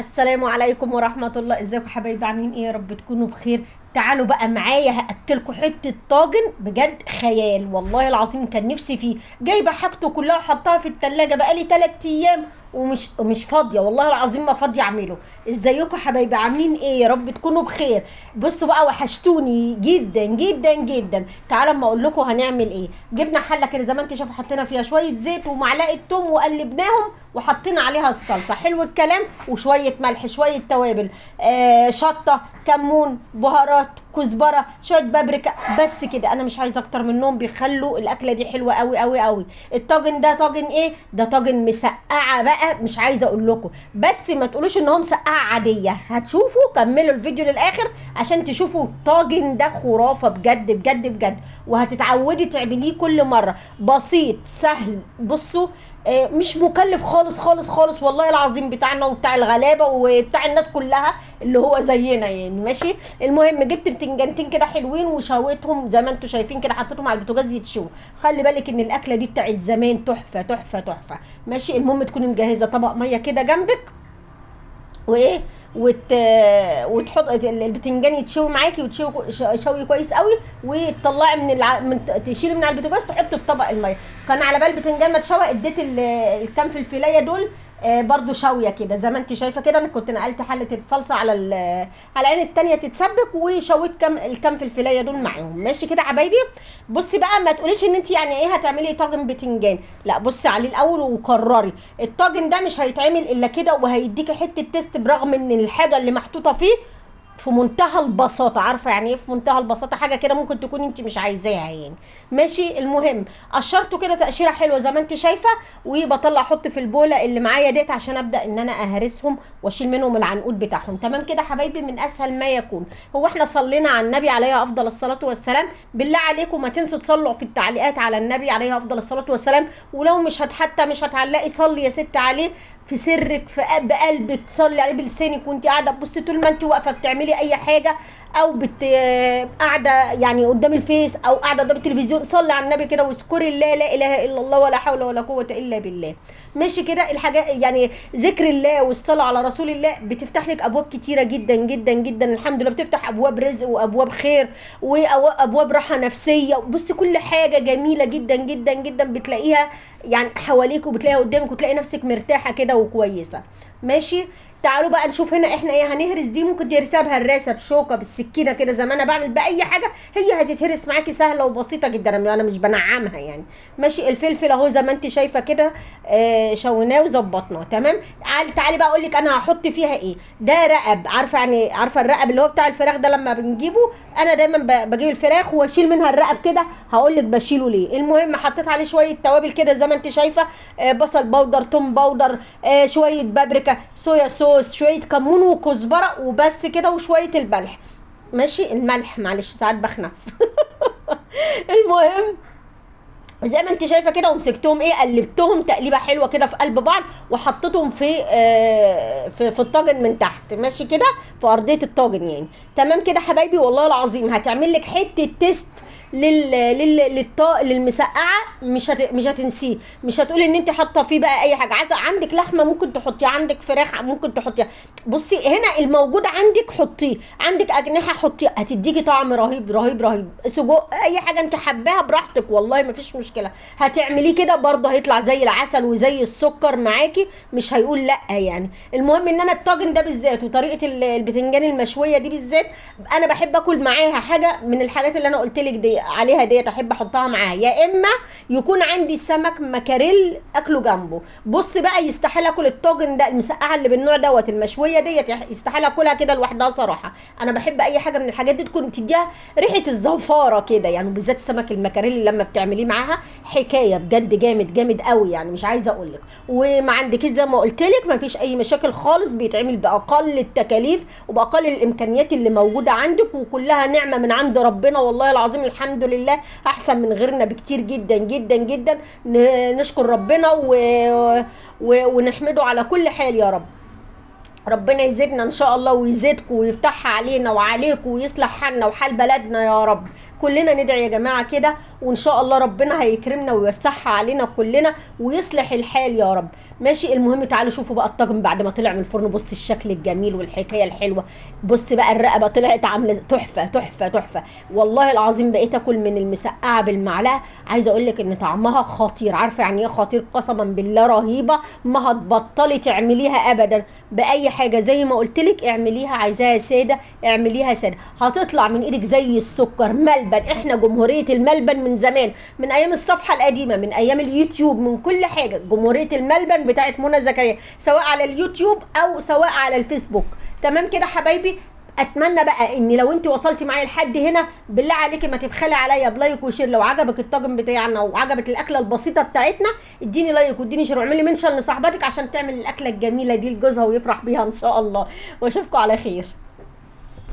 السلام عليكم ورحمة الله. ازيكم حبايبي؟ عاملين ايه؟ يا رب تكونوا بخير. تعالوا بقى معايا هاكلكم حتة طاجن بجد خيال، والله العظيم كان نفسي فيه. جايبة حاجته كلها وحطها في التلاجة بقالي 3 ايام ومش فاضية، والله العظيم ما فاضية اعمله. ازيكم حبايبي؟ عاملين ايه؟ يا رب تكونوا بخير. بصوا بقى، وحشتوني جدا جدا جدا. تعالوا اما اقول لكم هنعمل ايه. جبنا حلة كده زي ما انت شايفه، حطينا فيها شوية زيت ومعلقة توم وقلبناهم وحطينا عليها الصلصة، حلو الكلام، وشوية ملح، شوية توابل، شطة، كمون، بهارات، كزبره، شويه بابريكا، بس كده. انا مش عايزه اكتر منهم، بيخلوا الاكله دي حلوه قوي قوي قوي. الطاجن ده طاجن ايه؟ ده طاجن مسقعه بقى، مش عايزه اقول لكم، بس ما تقولوش ان هو مسقعه عاديه. هتشوفوا، كملوا الفيديو للاخر عشان تشوفوا الطاجن ده خرافه بجد بجد بجد، وهتتعودي تعمليه كل مره. بسيط سهل، بصوا، مش مكلف خالص خالص خالص، والله العظيم، بتاعنا وبتاع الغلابه وبتاع الناس كلها اللي هو زينا يعني. ماشي، المهم جبت بتنجانتين كده حلوين وشويتهم زي ما انتم شايفين كده، حطيتهم على البوتاجاز يتشوا. خلي بالك ان الاكله دي بتاعت زمان، تحفه تحفه تحفه. ماشي، المهم تكوني مجهزه طبق ميه كده جنبك، وايه، وت... وتحط البتنجان يتشوي معاكي، وتشوي شوي كويس قوي، وتطلعي تشيلي من على البوتاجاز، تحطي في طبق الميه. كان على بال البتنجان ما اتشوى، اديت الكام فلفلايه دول برضو شاويه كده زي ما انت شايفه كده. انا كنت نقلت حله الصلصه على على العين التانيه تتسبك، وشويت الكام فلفلايه دول معاهم. ماشي كده حبايبي. بصي بقى، ما تقوليش ان انت يعني ايه هتعملي طاجن بتنجان، لا، بصي عليه الاول وقرري. الطاجن ده مش هيتعمل الا كده، وهيديكي حته تيست، برغم ان الحاجه اللي محطوطه فيه في منتهى البساطة. عارفة يعني ايه في منتهى البساطة؟ حاجة كده ممكن تكون انت مش عايزاها يعني. ماشي، المهم قشرته كده تقشيرة حلوة زي ما انت شايفة، وبطلع احط في البولة اللي معايا ديت عشان ابدأ ان انا اهرسهم واشيل منهم العنقود بتاعهم. تمام كده حبايبي، من اسهل ما يكون. هو احنا صلينا على النبي عليه افضل الصلاة والسلام؟ بالله عليكم ما تنسوا تصلوا في التعليقات على النبي عليه افضل الصلاة والسلام. ولو مش حتى مش هتعلقي، صلي يا ست عليه في سرك، في بقلبك، تصلي عليه بلسانك وانت قاعده. بصي، طول ما انت واقفه بتعملي اي حاجه، او قاعده يعني قدام الفيس، او قاعده قدام التلفزيون، صلي على النبي كده واذكري الله، لا اله الا الله، ولا حول ولا قوه الا بالله. ماشي كده الحاجات يعني، ذكر الله والصلاه على رسول الله بتفتح لك ابواب كتيره جدا جدا جدا. الحمد لله، بتفتح ابواب رزق وابواب خير وابواب راحه نفسيه. بصي، كل حاجه جميله جدا جدا جدا بتلاقيها يعني حواليك، وبتلاقيها قدامك، وتلاقي نفسك مرتاحه كده وكويسه. ماشي، تعالوا بقى نشوف هنا احنا ايه هنهرس. دي ممكن تهرسها بهراسه، بشوكه، بالسكينه كده زي ما انا بعمل باي حاجه، هي هتتهرس معاكي سهله وبسيطه جدا، انا مش بنعمها يعني. ماشي، الفلفل اهو زي ما انت شايفه كده، شويناه وظبطناه تمام. تعالي بقى اقول لك انا هحط فيها ايه. ده رقب، عارفه يعني، عارفه الرقب اللي هو بتاع الفراخ ده لما بنجيبه. انا دايما بجيب الفراخ واشيل منها الرقب كده، هقول لك بشيله ليه. المهم حطيت عليه شويه توابل كده زي ما انت شايفه، بصل باودر، توم باودر، شويه بابريكا، صويا صوص، شويه كمون وكزبره، وبس كده، وشويه الملح. ماشي، الملح معلش ساعات بخنف. المهم زي ما انت شايفه كده، ومسكتهم ايه، قلبتهم تقليبه حلوه كده في قلب بعض، وحطيتهم في الطاجن من تحت. ماشي كده، في ارضيه الطاجن يعني. تمام كده حبايبي، والله العظيم هتعمل لك حته تيست للمسقعه، مش هتنسيه. مش هتقولي ان انت حاطه فيه بقى اي حاجه. عايزه عندك لحمه ممكن تحطيها، عندك فراخ ممكن تحطيها. بصي هنا الموجود عندك حطيه، عندك اجنحه حطيها، هتديكي طعم رهيب رهيب رهيب. سجق، اي حاجه انت حباها براحتك، والله مفيش مشكله. هتعمليه كده برضه هيطلع زي العسل وزي السكر معاكي، مش هيقول لا يعني. المهم ان انا الطاجن ده بالذات، وطريقه البتنجان المشويه دي بالذات، انا بحب اكل معاها حاجه من الحاجات اللي انا قلت لك دي عليها ديت، احب احطها معاها، يا اما يكون عندي سمك مكاريل اكله جنبه. بص بقى، يستحيل اكل الطاجن ده، المسقعه اللي بالنوع دوت المشويه ديت، يستحيل اكلها كده لوحدها صراحه. انا بحب اي حاجه من الحاجات دي تكون تديها ريحه الزفاره كده يعني، بالذات السمك المكاريل لما بتعمليه معاها حكايه بجد، جامد جامد قوي يعني، مش عايزه اقول لك. وما عندكيش زي ما قلت لك، ما فيش اي مشاكل خالص، بيتعمل باقل التكاليف وباقل الامكانيات اللي موجوده عندك، وكلها نعمه من عند ربنا، والله العظيم الحمد لله، احسن من غيرنا بكتير جدا جدا جدا. نشكر ربنا ونحمده على كل حال يا رب. ربنا يزيدنا ان شاء الله، ويزيدكم ويفتحها علينا وعليكم، ويصلح حالنا وحال بلدنا يا رب. كلنا ندعي يا جماعه كده. وان شاء الله ربنا هيكرمنا ويوسعها علينا كلنا ويصلح الحال يا رب. ماشي، المهم تعالوا شوفوا بقى الطاجن بعد ما طلع من الفرن. بص الشكل الجميل والحكايه الحلوه. بص بقى الرقبه طلعت عامله تحفه تحفه تحفه. والله العظيم بقيت اكل من المسقعه بالمعلقه، عايزه اقول لك ان طعمها خطير. عارفه يعني ايه خطير؟ قسما بالله رهيبه. ما هتبطلي تعمليها ابدا باي حاجه. زي ما قلت لك اعمليها، عايزاها ساده اعمليها ساده، هتطلع من ايدك زي السكر. ملبن، احنا جمهوريه الملبن من زمان، من ايام الصفحه القديمه، من ايام اليوتيوب، من كل حاجه. جمهوريه الملبن بتاعت منى زكريا، سواء على اليوتيوب او سواء على الفيسبوك. تمام كده حبايبي؟ اتمنى بقى ان لو انت وصلتي معايا لحد هنا، بالله عليكي ما تبخلي عليا بلايك وشير. لو عجبك الطاجن بتاعنا وعجبت الاكله البسيطه بتاعتنا، اديني لايك واديني شير واعملي منشن لصاحباتك عشان تعمل الاكله الجميله دي لجوزها ويفرح بيها ان شاء الله. واشوفكم على خير.